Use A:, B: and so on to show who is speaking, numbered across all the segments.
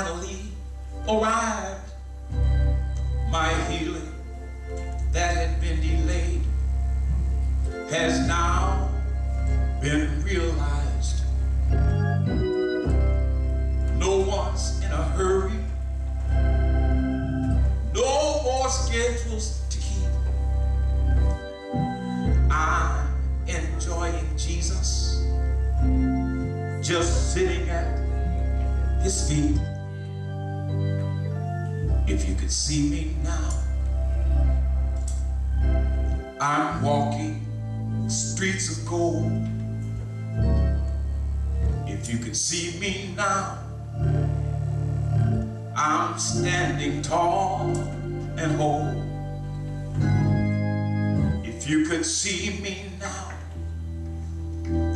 A: finally arrived. My healing that had been delayed has now been realized. No one's in a hurry, no more schedules to keep. I'm enjoying Jesus, just sitting at his feet. If you could see me now, I'm walking streets of gold. If you could see me now, I'm standing tall and whole. If you could see me now,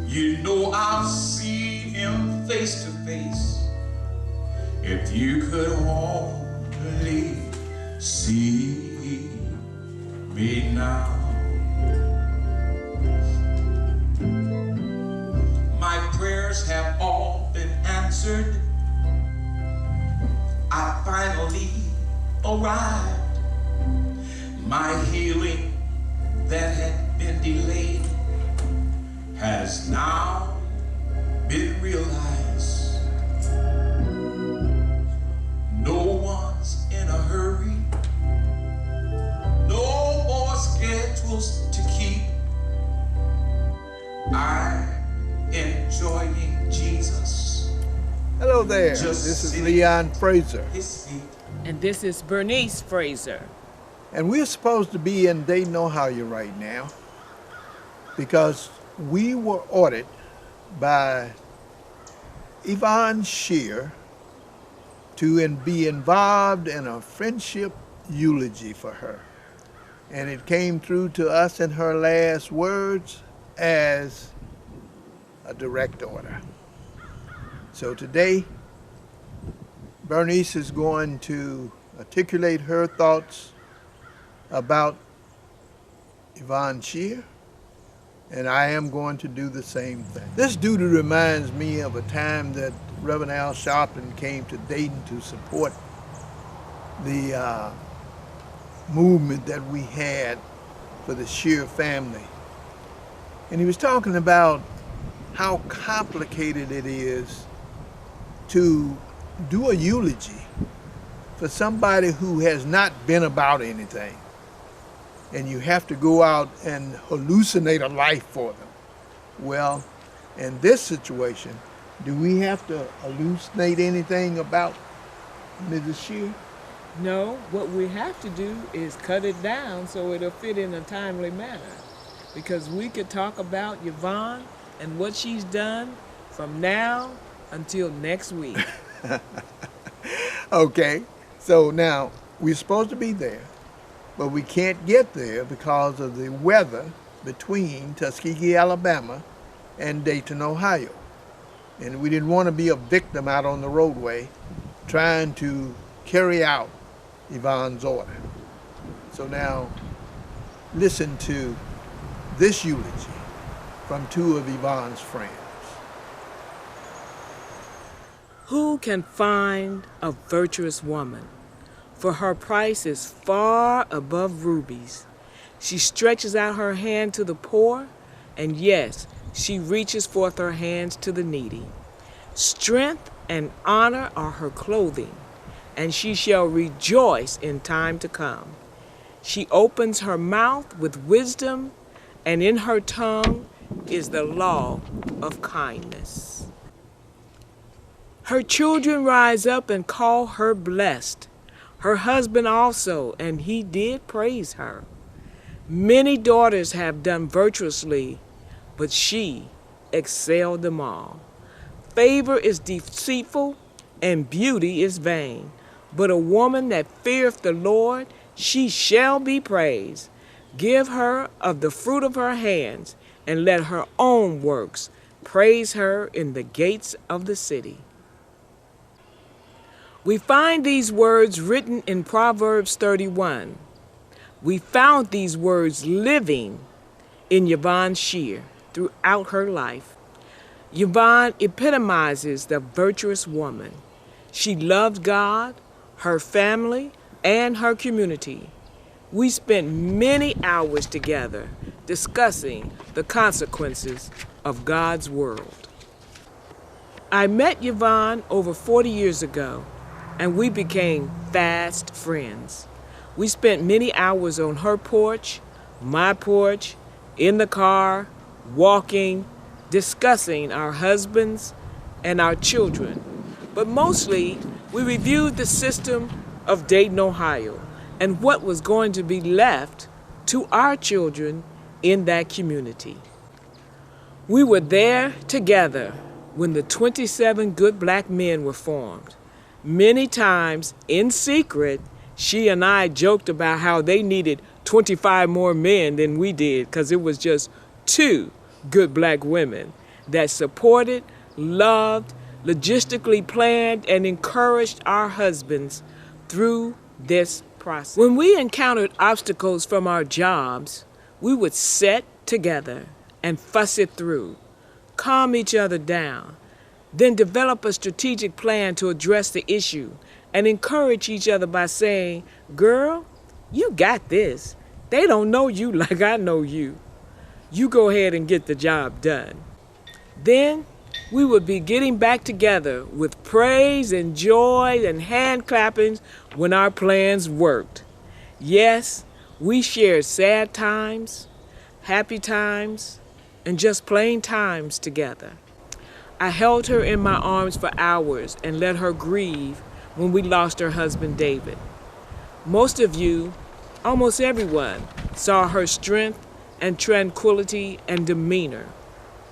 A: you know I've seen him face to face. If you could only see me now. My prayers have all been answered. I finally arrived. My healing that had been delayed has now been realized. No one's in a hurry, no more schedules to keep. I'm enjoying Jesus.
B: Hello there, this is Yvonne Frazier.
C: And this is Bernice Frazier.
B: And we're supposed to be in Dayton, Ohio right now because we were ordered by Yvonne Sherrer to be involved in a friendship eulogy for her. And it came through to us in her last words as a direct order. So today, Bernice is going to articulate her thoughts about Yvonne Sherrer, and I am going to do the same thing. This duty reminds me of a time that Reverend Al Sharpton came to Dayton to support the movement that we had for the Sherrer family. And he was talking about how complicated it is to do a eulogy for somebody who has not been about anything. And you have to go out and hallucinate a life for them. Well, in this situation, do we have to hallucinate anything about Mrs. Sherrer?
C: No, what we have to do is cut it down so it'll fit in a timely manner. Because we could talk about Yvonne and what she's done from now until next week.
B: Okay, so now we're supposed to be there, but we can't get there because of the weather between Tuskegee, Alabama and Dayton, Ohio. And we didn't want to be a victim out on the roadway trying to carry out Yvonne's order. So now listen to this eulogy from two of Yvonne's friends.
C: Who can find a virtuous woman? For her price is far above rubies. She stretches out her hand to the poor, and yes, she reaches forth her hands to the needy. Strength and honor are her clothing, and she shall rejoice in time to come. She opens her mouth with wisdom, and in her tongue is the law of kindness. Her children rise up and call her blessed. Her husband also, and he did praise her. Many daughters have done virtuously, but she excelled them all. Favor is deceitful, and beauty is vain. But a woman that feareth the Lord, she shall be praised. Give her of the fruit of her hands, and let her own works praise her in the gates of the city. We find these words written in Proverbs 31. We found these words living in Yvonne Sherrer throughout her life. Yvonne epitomizes the virtuous woman. She loved God, her family, and her community. We spent many hours together discussing the consequences of God's world. I met Yvonne over 40 years ago, and we became fast friends. We spent many hours on her porch, my porch, in the car, walking, discussing our husbands and our children. But mostly, we reviewed the system of Dayton, Ohio, and what was going to be left to our children in that community. We were there together when the 27 Good Black Men were formed. Many times, in secret, she and I joked about how they needed 25 more men than we did because it was just 2 good black women that supported, loved, logistically planned, and encouraged our husbands through this process. When we encountered obstacles from our jobs, we would sit together and fuss it through, calm each other down, then develop a strategic plan to address the issue and encourage each other by saying, "Girl, you got this. They don't know you like I know you. You go ahead and get the job done." Then we would be getting back together with praise and joy and hand clappings when our plans worked. Yes, we shared sad times, happy times, and just plain times together. I held her in my arms for hours and let her grieve when we lost her husband, David. Most of you, almost everyone, saw her strength and tranquility and demeanor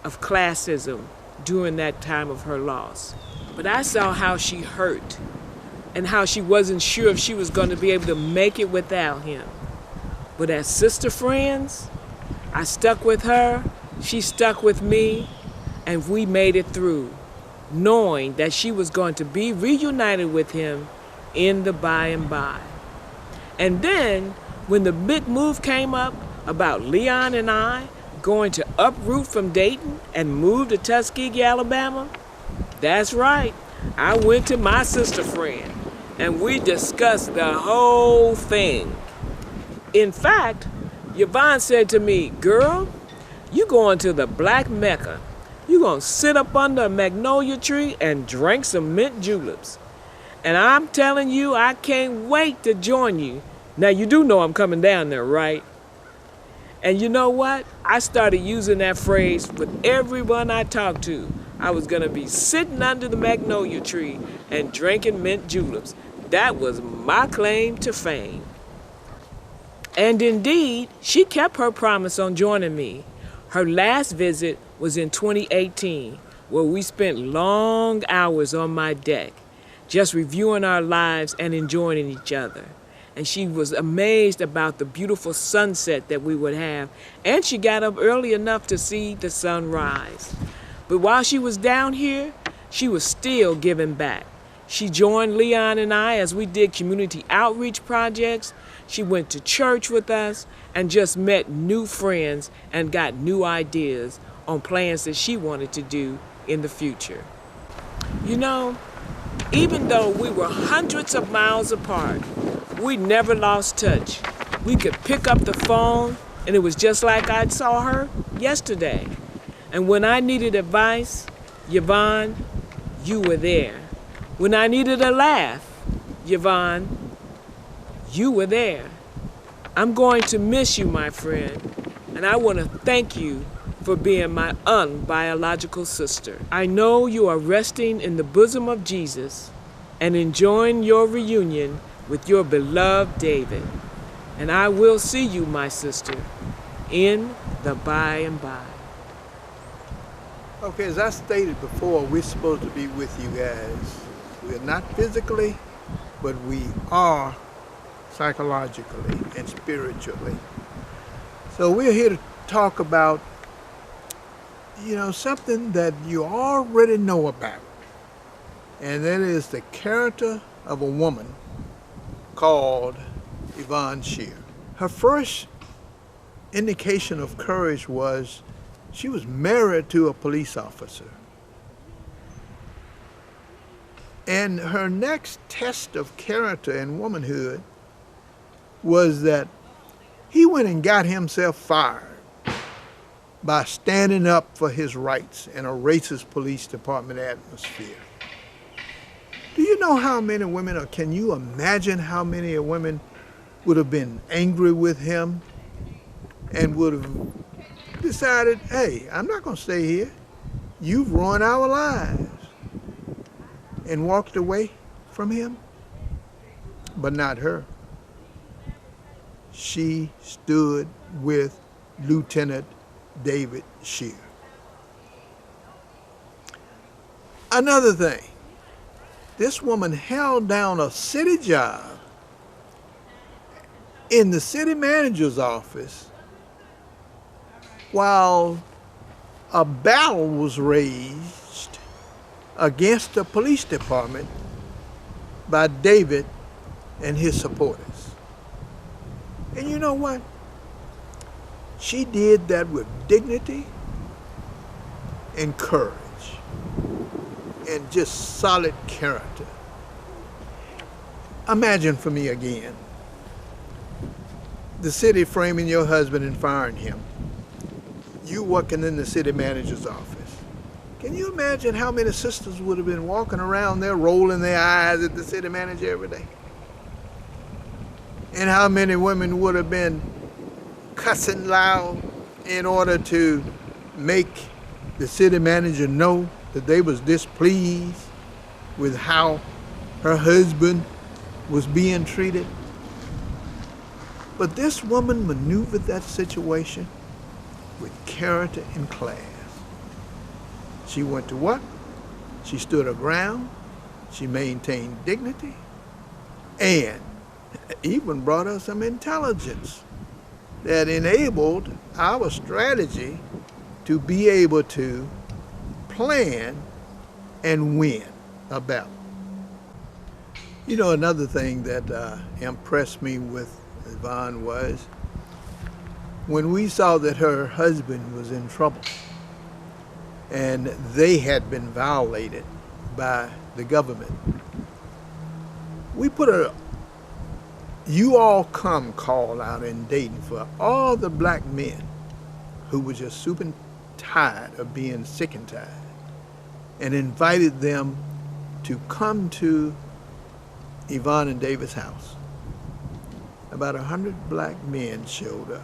C: of classism during that time of her loss. But I saw how she hurt and how she wasn't sure if she was going to be able to make it without him. But as sister friends, I stuck with her, she stuck with me, and we made it through, knowing that she was going to be reunited with him in the by and by. And then, when the big move came up about Leon and I going to uproot from Dayton and move to Tuskegee, Alabama, that's right, I went to my sister friend and we discussed the whole thing. In fact, Yvonne said to me, "Girl, you going to the Black Mecca. You gonna sit up under a magnolia tree and drink some mint juleps. And I'm telling you, I can't wait to join you. Now you do know I'm coming down there, right?" And you know what? I started using that phrase with everyone I talked to. I was gonna be sitting under the magnolia tree and drinking mint juleps. That was my claim to fame. And indeed, she kept her promise on joining me. Her last visit was in 2018, where we spent long hours on my deck, just reviewing our lives and enjoying each other. And she was amazed about the beautiful sunset that we would have, and she got up early enough to see the sun rise. But while she was down here, she was still giving back. She joined Leon and I as we did community outreach projects. She went to church with us and just met new friends and got new ideas on plans that she wanted to do in the future. You know, even though we were hundreds of miles apart, we never lost touch. We could pick up the phone and it was just like I saw her yesterday. And when I needed advice, Yvonne, you were there. When I needed a laugh, Yvonne, you were there. I'm going to miss you, my friend, and I want to thank you for being my unbiological sister. I know you are resting in the bosom of Jesus and enjoying your reunion with your beloved David. And I will see you, my sister, in the by and by.
B: Okay, as I stated before, we're supposed to be with you guys. We're not physically, but we are psychologically and spiritually. So we're here to talk about, something that you already know about. And that is the character of a woman called Yvonne Sherrer. Her first indication of courage was she was married to a police officer. And her next test of character and womanhood was that he went and got himself fired by standing up for his rights in a racist police department atmosphere. Do you know how many women, or can you imagine how many women would have been angry with him and would have decided, hey, I'm not going to stay here. You've ruined our lives. And walked away from him? But not her. She stood with Lieutenant David Sherrer. Another thing, this woman held down a city job in the city manager's office while a battle was raged against the police department by David and his supporters. And you know what? She did that with dignity and courage and just solid character. Imagine for me again, the city framing your husband and firing him. You working in the city manager's office. Can you imagine how many sisters would have been walking around there rolling their eyes at the city manager every day? And how many women would have been cussing loud in order to make the city manager know that they was displeased with how her husband was being treated? But this woman maneuvered that situation with character and class. She went to work, she stood her ground, she maintained dignity, and even brought us some intelligence that enabled our strategy to be able to plan and win a battle. You know, another thing that impressed me with Yvonne was when we saw that her husband was in trouble and they had been violated by the government, we put a "you all come" call out in Dayton for all the black men who were just super tired of being sick and tired, and invited them to come to Yvonne and David's house. About 100 black men showed up.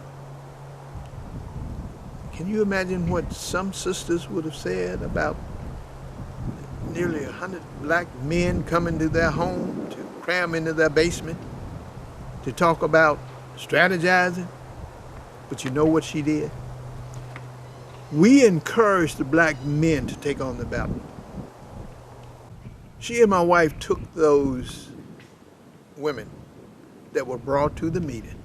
B: Can you imagine what some sisters would have said about nearly 100 black men coming to their home to cram into their basement to talk about strategizing? But you know what she did? We encouraged the black men to take on the battle. She and my wife took those women that were brought to the meeting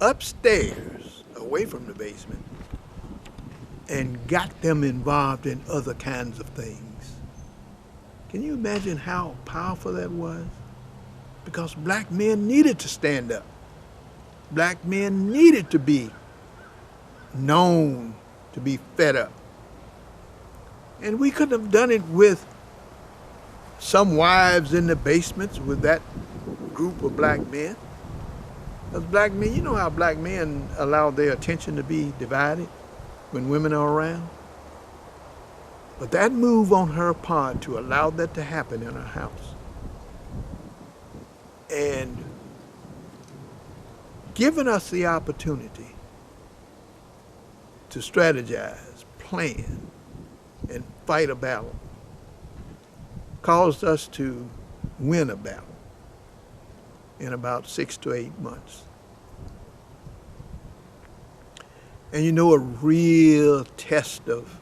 B: upstairs, away from the basement, and got them involved in other kinds of things. Can you imagine how powerful that was? Because black men needed to stand up. Black men needed to be known to be fed up. And we couldn't have done it with some wives in the basements with that group of black men. Because black men, you know how black men allow their attention to be divided when women are around? But that move on her part to allow that to happen in her house and giving us the opportunity to strategize, plan, and fight a battle caused us to win a battle in about 6 to 8 months. And you know, a real test of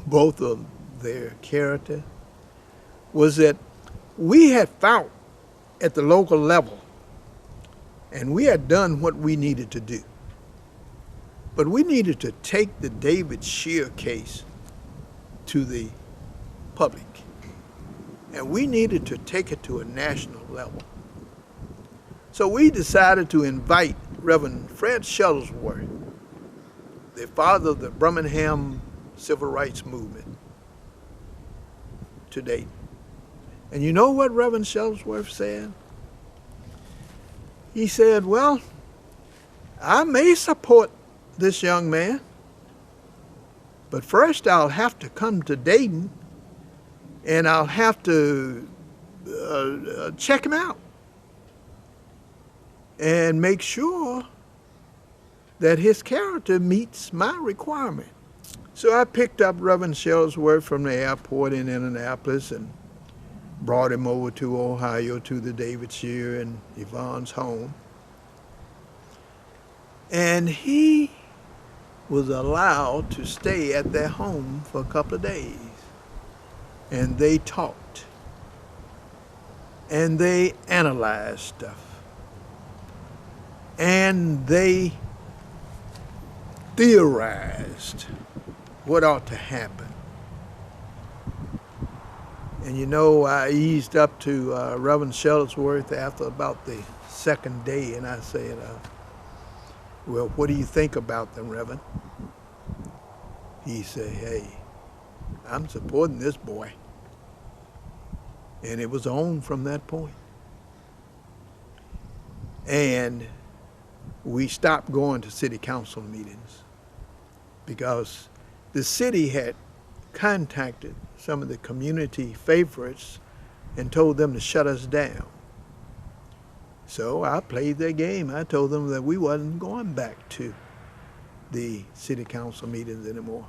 B: both of their character was that we had fought at the local level and we had done what we needed to do. But we needed to take the David Sherrer case to the public. And we needed to take it to a national level. So we decided to invite Reverend Fred Shuttlesworth, the father of the Birmingham Civil Rights Movement, to Dayton. And you know what Reverend Shellsworth said? He said, well, I may support this young man, but first I'll have to come to Dayton and I'll have to check him out and make sure that his character meets my requirement. So I picked up Reverend Shellsworth from the airport in Indianapolis and brought him over to Ohio to the David Sherrer and Yvonne's home. And he was allowed to stay at their home for a couple of days. And they talked. And they analyzed stuff. And they theorized what ought to happen. And you know, I eased up to Reverend Shellsworth after about the second day, and I said, well, what do you think about them, Reverend? He said, hey, I'm supporting this boy. And it was on from that point. And we stopped going to city council meetings because the city had contacted some of the community favorites and told them to shut us down. So I played their game. I told them that we wasn't going back to the city council meetings anymore.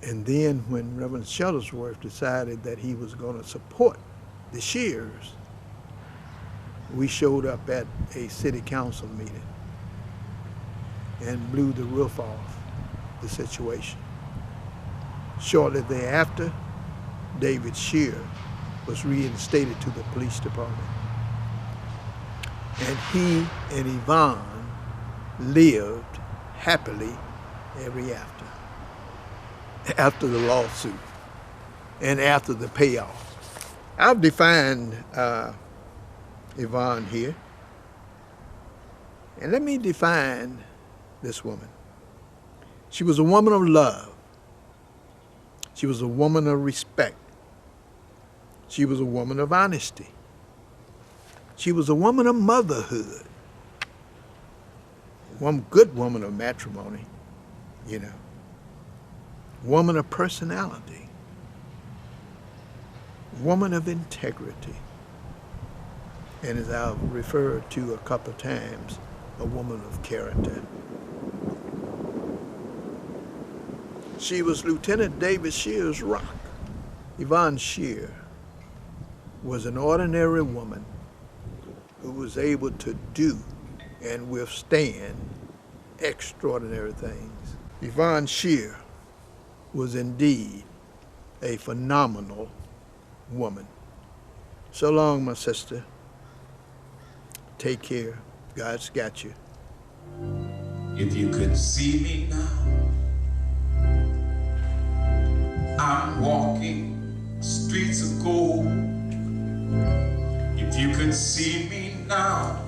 B: And then when Reverend Shellsworth decided that he was going to support the Sherrers, we showed up at a city council meeting and blew the roof off the situation. Shortly thereafter, David Sherrer was reinstated to the police department. And he and Yvonne lived happily ever after the lawsuit and after the payoff. I've defined Yvonne here. And let me define this woman. She was a woman of love. She was a woman of respect. She was a woman of honesty. She was a woman of motherhood. One good woman of matrimony, you know. Woman of personality. Woman of integrity. And as I've referred to a couple of times, a woman of character. She was Lieutenant David Sherrer's rock. Yvonne Sherrer was an ordinary woman who was able to do and withstand extraordinary things. Yvonne Sherrer was indeed a phenomenal woman. So long, my sister. Take care. God's got you.
A: If you could see me now, I'm walking streets of gold. If you could see me now,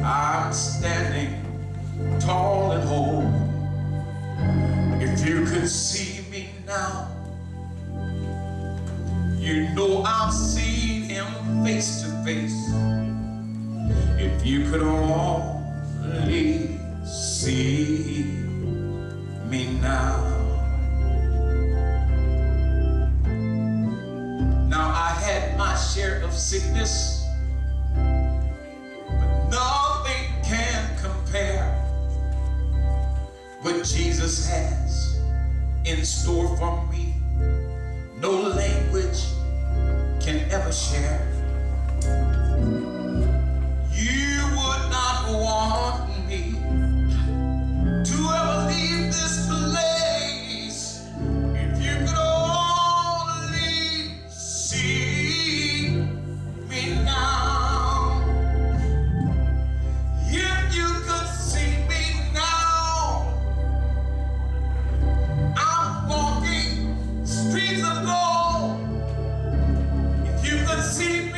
A: I'm standing tall and whole. If you could see me now, you know I've seen him face to face. If you could only see me now. Now I had my share of sickness, but nothing can compare what Jesus has in store for me. No language can ever share. You would not want me to ever leave this place if you could only see me now. If you could see me now, I'm walking streets of gold. If you could see me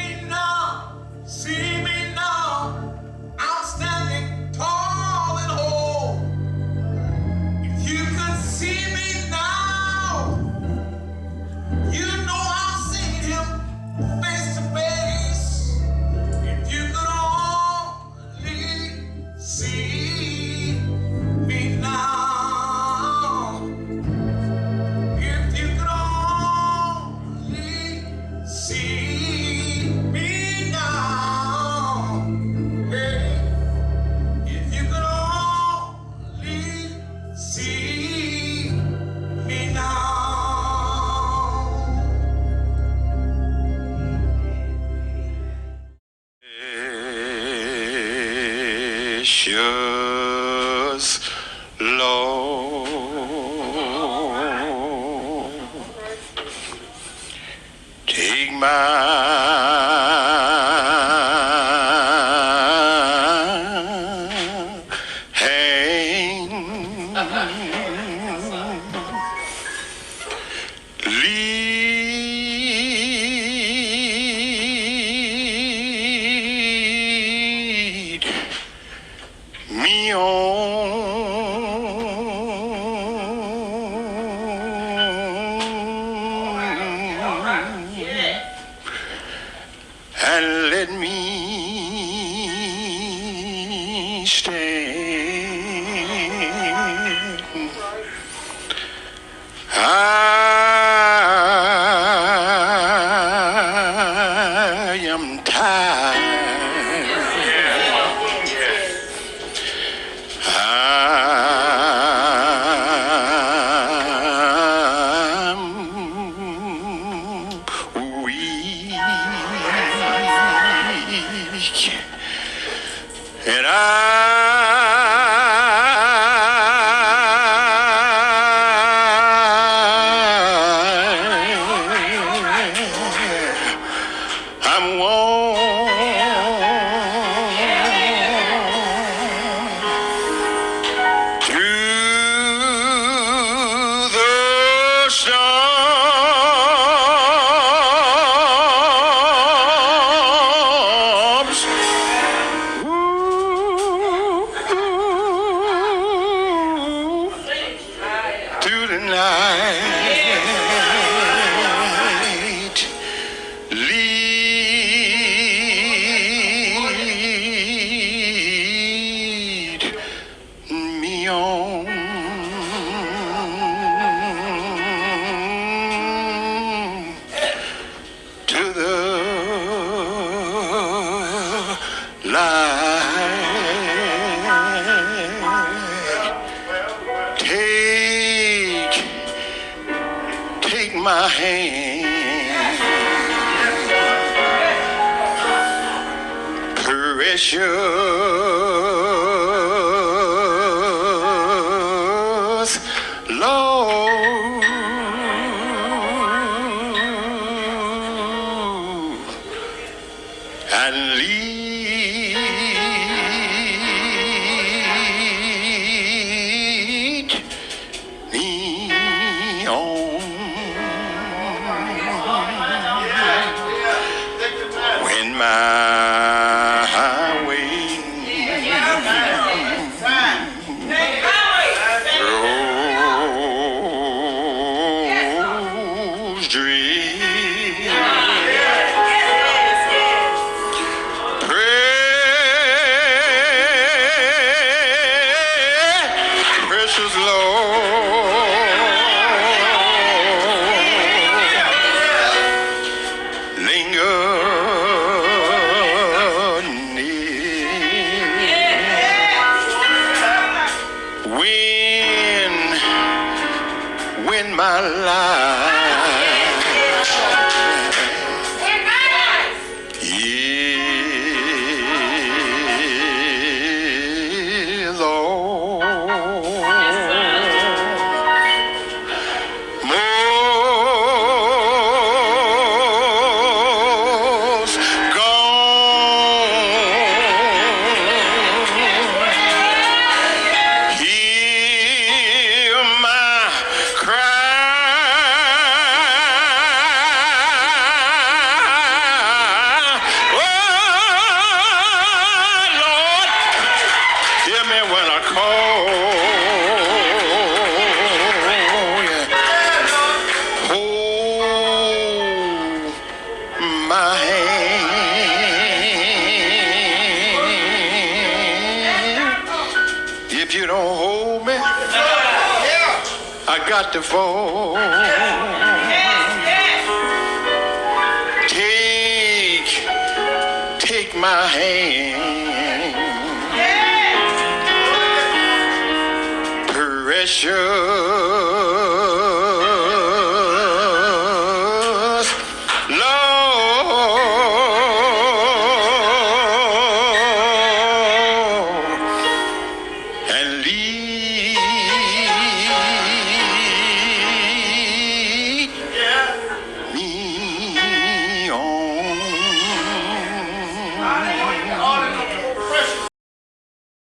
A: precious Lord. Take my hand, lead me on, and let me stand. I am tired. I'm weak, and I'm worn through the storms. Through the night, lead me on to the light. Take my hand, precious Lord, and lead me on. When my way grows dreary, precious Lord, linger when my life is almost gone. Hear my cry. Oh, Lord, hear me when I call. Yeah. Hold my hand. If you don't hold me, I got to fall. Take my hand, precious Lord. I